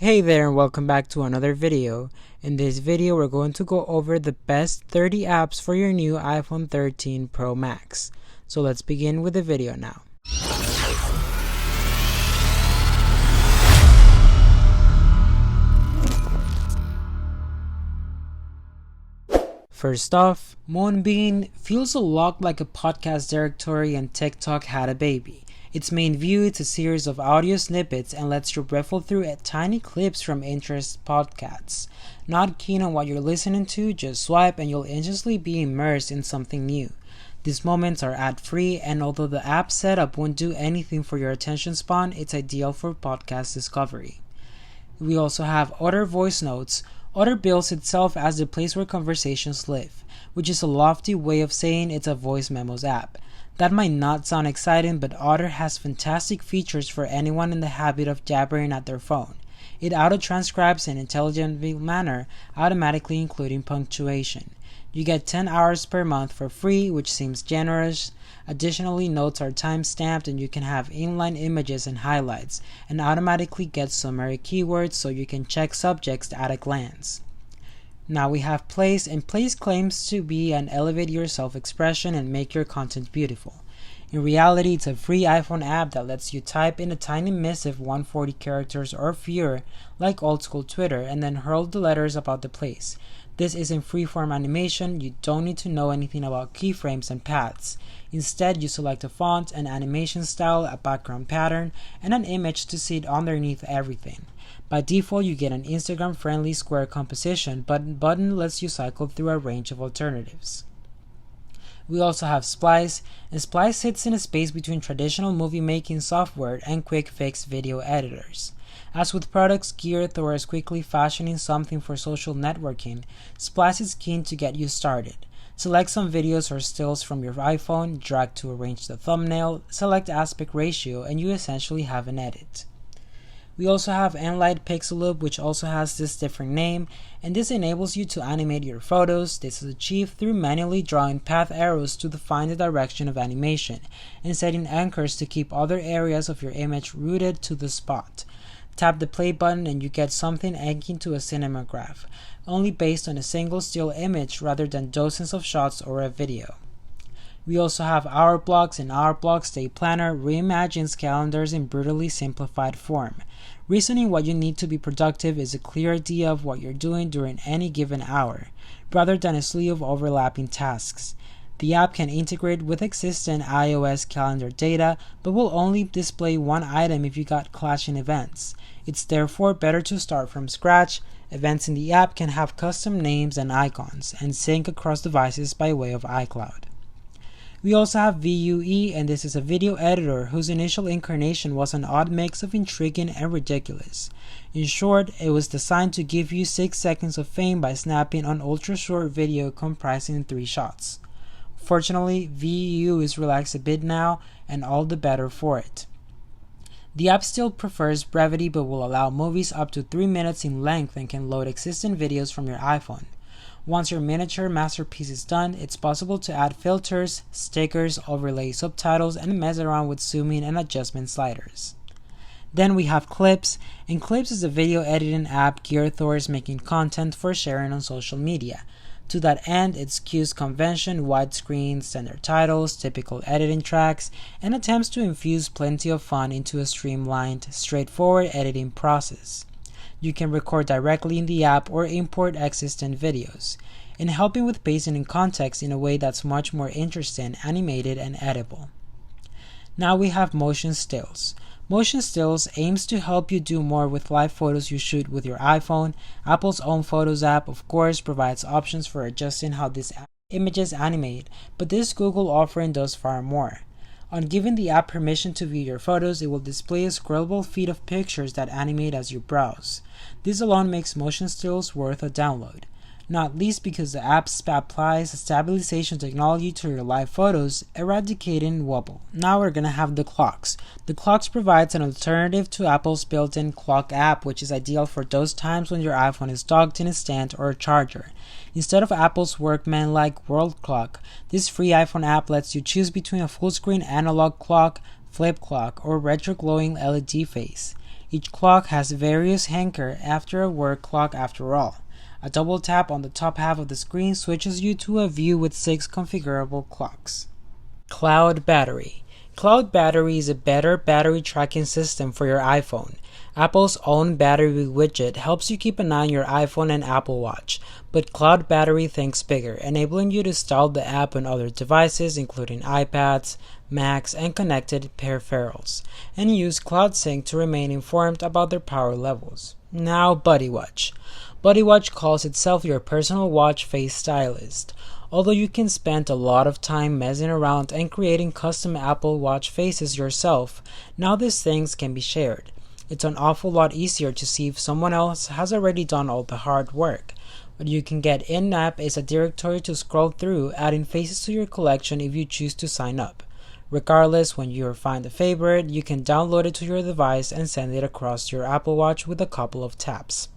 Hey there and welcome back to another video. In this video we're going to go over the best 30 apps for your new iPhone 13 Pro Max. So let's begin with the video now. First off, MOONBEAM feels a lot like a podcast directory and TikTok had a baby. Its main view is a series of audio snippets and lets you riffle through tiny clips from interest podcasts. Not keen on what you're listening to, just swipe and you'll instantly be immersed in something new. These moments are ad-free, and although the app setup won't do anything for your attention span, it's ideal for podcast discovery. We also have OTTER voice notes. OTTER bills itself as the place where conversations live, which is a lofty way of saying it's a voice memos app. That might not sound exciting, but OTTER has fantastic features for anyone in the habit of jabbering at their phone. It auto-transcribes in an intelligent manner, automatically including punctuation. You get 10 hours per month for free, which seems generous. Additionally, notes are time-stamped and you can have inline images and highlights, and automatically get summary keywords so you can check subjects at a glance. Now we have Place, and Place claims to be an elevate yourself expression and make your content beautiful. In reality, it's a free iPhone app that lets you type in a tiny missive 140 characters or fewer like old school Twitter and then hurl the letters about the place. This isn't freeform animation, you don't need to know anything about keyframes and paths. Instead, you select a font, an animation style, a background pattern, and an image to sit underneath everything. By default, you get an Instagram-friendly square composition, but the button lets you cycle through a range of alternatives. We also have SPLICE, and SPLICE sits in a space between traditional movie-making software and quick-fix video editors. As with products geared towards quickly fashioning something for social networking, SPLICE is keen to get you started. Select some videos or stills from your iPhone, drag to arrange the thumbnail, select aspect ratio, and you essentially have an edit. We also have ENLIGHT PIXALOOP, which also has this different name, and this enables you to animate your photos. This is achieved through manually drawing path arrows to define the direction of animation, and setting anchors to keep other areas of your image rooted to the spot. Tap the play button and you get something akin to a cinematograph, only based on a single still image rather than dozens of shots or a video. We also have Hour Blocks, and Hour Blocks Day Planner reimagines calendars in brutally simplified form. Reasoning what you need to be productive is a clear idea of what you're doing during any given hour, rather than a slew of overlapping tasks. The app can integrate with existing iOS calendar data, but will only display one item if you got clashing events. It's therefore better to start from scratch. Events in the app can have custom names and icons, and sync across devices by way of iCloud. We also have VUE, and this is a video editor whose initial incarnation was an odd mix of intriguing and ridiculous. In short, it was designed to give you 6 seconds of fame by snapping an ultra-short video comprising 3 shots. Fortunately, VUE is relaxed a bit now, and all the better for it. The app still prefers brevity but will allow movies up to 3 minutes in length and can load existing videos from your iPhone. Once your miniature masterpiece is done, it's possible to add filters, stickers, overlay subtitles, and mess around with zooming and adjustment sliders. Then we have Clips, and Clips is a video editing app geared towards making content for sharing on social media. To that end, it skews convention, widescreen, standard titles, typical editing tracks, and attempts to infuse plenty of fun into a streamlined, straightforward editing process. You can record directly in the app or import existing videos, and helping with pacing and context in a way that's much more interesting, animated, and editable. Now we have Motion Stills. Motion Stills aims to help you do more with live photos you shoot with your iPhone. Apple's own Photos app, of course, provides options for adjusting how these images animate, but this Google offering does far more. On giving the app permission to view your photos, it will display a scrollable feed of pictures that animate as you browse. This alone makes Motion Stills worth a download, not least because the app applies a stabilization technology to your live photos, eradicating wobble. Now we're gonna have the Clocks. The Clocks provides an alternative to Apple's built-in clock app, which is ideal for those times when your iPhone is docked in a stand or a charger. Instead of Apple's workman-like world clock, this free iPhone app lets you choose between a full-screen analog clock, flip clock, or retro glowing LED face. Each clock has various anchor after a word clock after all. A double tap on the top half of the screen switches you to a view with 6 configurable clocks. Cloud Battery. Cloud Battery is a better battery tracking system for your iPhone. Apple's own battery widget helps you keep an eye on your iPhone and Apple Watch, but Cloud Battery thinks bigger, enabling you to install the app on other devices including iPads, Macs, and connected peripherals, and use Cloud Sync to remain informed about their power levels. Now, Buddy Watch. Buddy Watch calls itself your personal watch face stylist. Although you can spend a lot of time messing around and creating custom Apple Watch faces yourself, now these things can be shared. It's an awful lot easier to see if someone else has already done all the hard work. What you can get in-app is a directory to scroll through, adding faces to your collection if you choose to sign up. Regardless, when you find a favorite, you can download it to your device and send it across your Apple Watch with a couple of taps.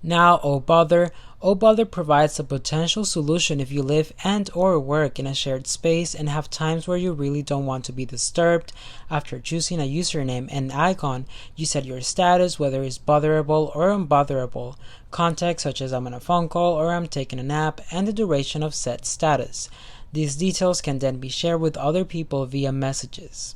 Now, Oh Bother. Oh Bother provides a potential solution if you live and or work in a shared space and have times where you really don't want to be disturbed. After choosing a username and icon, you set your status, whether it's botherable or unbotherable, context such as I'm on a phone call or I'm taking a nap, and the duration of said status. These details can then be shared with other people via messages.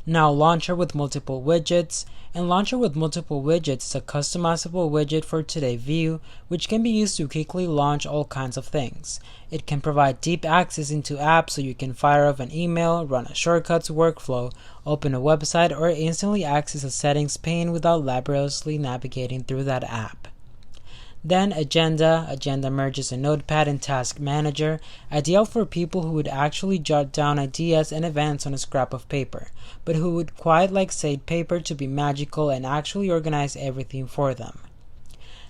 Now, Launcher with Multiple Widgets. And Launcher with Multiple Widgets is a customizable widget for Today View, which can be used to quickly launch all kinds of things. It can provide deep access into apps so you can fire up an email, run a shortcuts workflow, open a website, or instantly access a settings pane without laboriously navigating through that app. Then Agenda. Agenda merges a notepad and task manager, ideal for people who would actually jot down ideas and events on a scrap of paper, but who would quite like said paper to be magical and actually organize everything for them.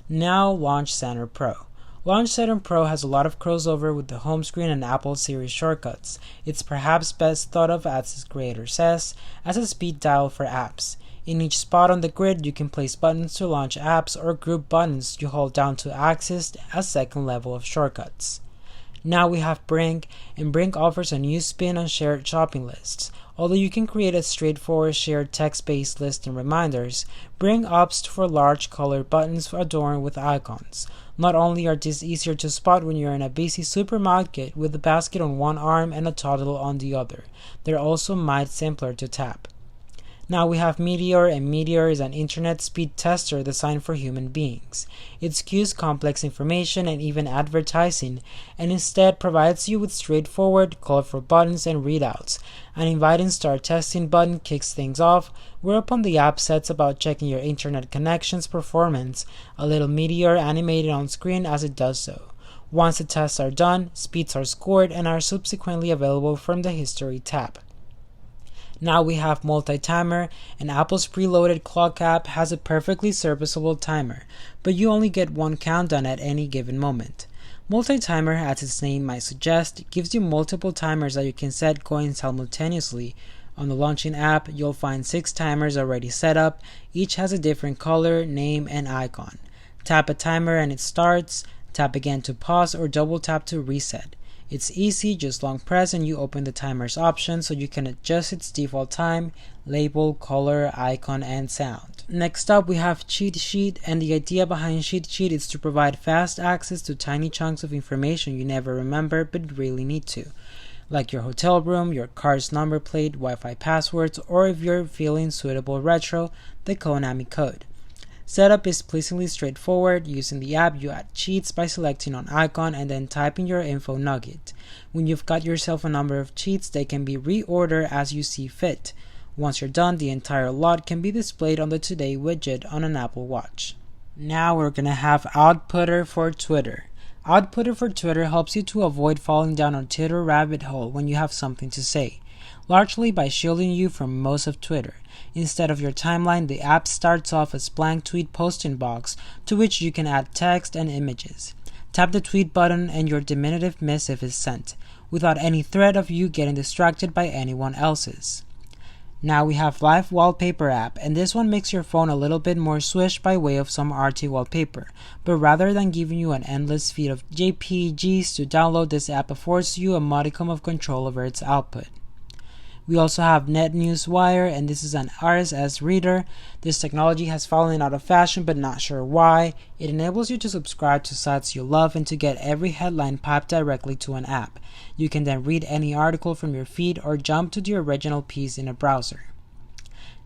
Now Launch Center Pro. Launch Center Pro has a lot of crossover with the home screen and Apple series shortcuts. It's perhaps best thought of, as its creator says, as a speed dial for apps. In each spot on the grid, you can place buttons to launch apps or group buttons you hold down to access a second level of shortcuts. Now we have Brink, and Brink offers a new spin on shared shopping lists. Although you can create a straightforward shared text-based list and reminders, Brink opts for large colored buttons adorned with icons. Not only are these easier to spot when you're in a busy supermarket with a basket on one arm and a toddler on the other, they're also much simpler to tap. Now we have Meteor, and Meteor is an internet speed tester designed for human beings. It skews complex information and even advertising, and instead provides you with straightforward, colorful buttons and readouts. An inviting start testing button kicks things off, whereupon the app sets about checking your internet connection's performance, a little Meteor animated on screen as it does so. Once the tests are done, speeds are scored and are subsequently available from the History tab. Now we have MULTITIMER, and Apple's preloaded clock app has a perfectly serviceable timer, but you only get one countdown at any given moment. MULTITIMER, as its name might suggest, gives you multiple timers that you can set going simultaneously. On the launching app, you'll find 6 timers already set up, each has a different color, name, and icon. Tap a timer and it starts, tap again to pause, or double tap to reset. It's easy, just long press and you open the timer's options so you can adjust its default time, label, color, icon, and sound. Next up we have CHEATSHEET, and the idea behind CHEATSHEET is to provide fast access to tiny chunks of information you never remember but really need to, like your hotel room, your car's number plate, Wi-Fi passwords, or if you're feeling suitable retro, the Konami code. Setup is pleasingly straightforward. Using the app, you add cheats by selecting an icon and then typing your info nugget. When you've got yourself a number of cheats, they can be reordered as you see fit. Once you're done, the entire lot can be displayed on the Today widget on an Apple Watch. Now we're gonna have OTTER for Twitter. OTTER for Twitter helps you to avoid falling down a Twitter rabbit hole when you have something to say, largely by shielding you from most of Twitter. Instead of your timeline, the app starts off as blank tweet posting box to which you can add text and images. Tap the tweet button and your diminutive missive is sent, without any threat of you getting distracted by anyone else's. Now we have Live Wallpaper app, and this one makes your phone a little bit more swish by way of some arty wallpaper, but rather than giving you an endless feed of JPEGs to download, this app affords you a modicum of control over its output. We also have NETNEWSWIRE, and this is an RSS reader. This technology has fallen out of fashion, but not sure why. It enables you to subscribe to sites you love and to get every headline piped directly to an app. You can then read any article from your feed or jump to the original piece in a browser.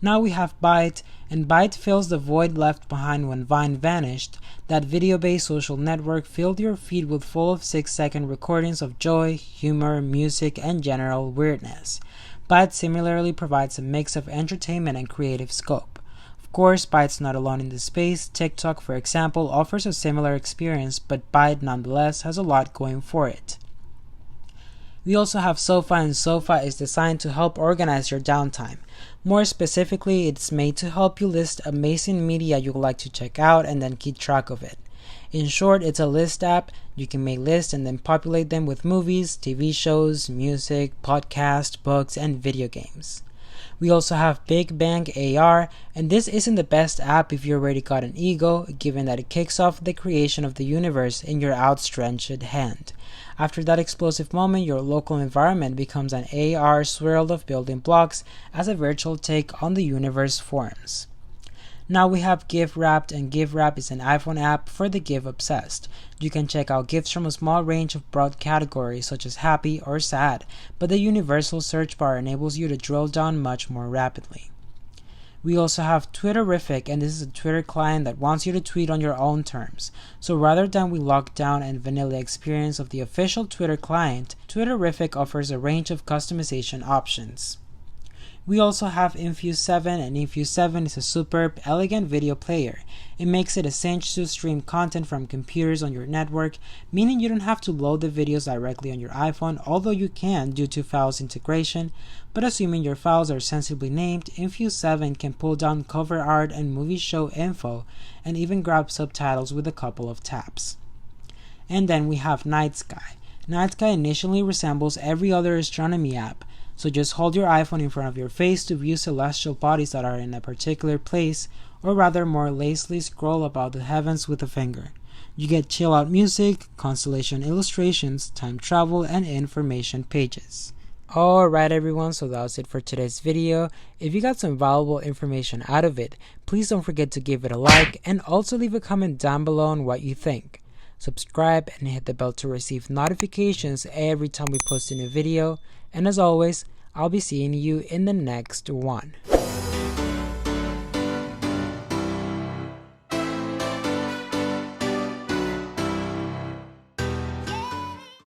Now we have BYTE, and BYTE fills the void left behind when Vine vanished. That video-based social network filled your feed with full of 6-second recordings of joy, humor, music, and general weirdness. BYTE similarly provides a mix of entertainment and creative scope. Of course, BYTE's not alone in this space. TikTok, for example, offers a similar experience, but BYTE nonetheless has a lot going for it. We also have SOFA, and SOFA is designed to help organize your downtime. More specifically, it's made to help you list amazing media you'd like to check out and then keep track of it. In short, it's a list app. You can make lists and then populate them with movies, TV shows, music, podcasts, books, and video games. We also have Big Bang AR, and this isn't the best app if you already got an ego, given that it kicks off the creation of the universe in your outstretched hand. After that explosive moment, your local environment becomes an AR swirl of building blocks as a virtual take on the universe forms. Now we have GIFWRAPPED, and GIFWRAP is an iPhone app for the GIF obsessed. You can check out GIFs from a small range of broad categories such as happy or sad, but the universal search bar enables you to drill down much more rapidly. We also have Twitterific, and this is a Twitter client that wants you to tweet on your own terms. So rather than we lock down and vanilla experience of the official Twitter client, Twitterific offers a range of customization options. We also have INFUSE 7, and INFUSE 7 is a superb, elegant video player. It makes it a cinch to stream content from computers on your network, meaning you don't have to load the videos directly on your iPhone, although you can due to files integration, but assuming your files are sensibly named, INFUSE 7 can pull down cover art and movie show info, and even grab subtitles with a couple of taps. And then we have Night Sky. Night Sky initially resembles every other astronomy app, so just hold your iPhone in front of your face to view celestial bodies that are in a particular place, or rather more lazily scroll about the heavens with a finger. You get chill out music, constellation illustrations, time travel, and information pages. Alright everyone, so that was it for today's video. If you got some valuable information out of it, please don't forget to give it a like and also leave a comment down below on what you think. Subscribe and hit the bell to receive notifications every time we post a new video. And as always, I'll be seeing you in the next one.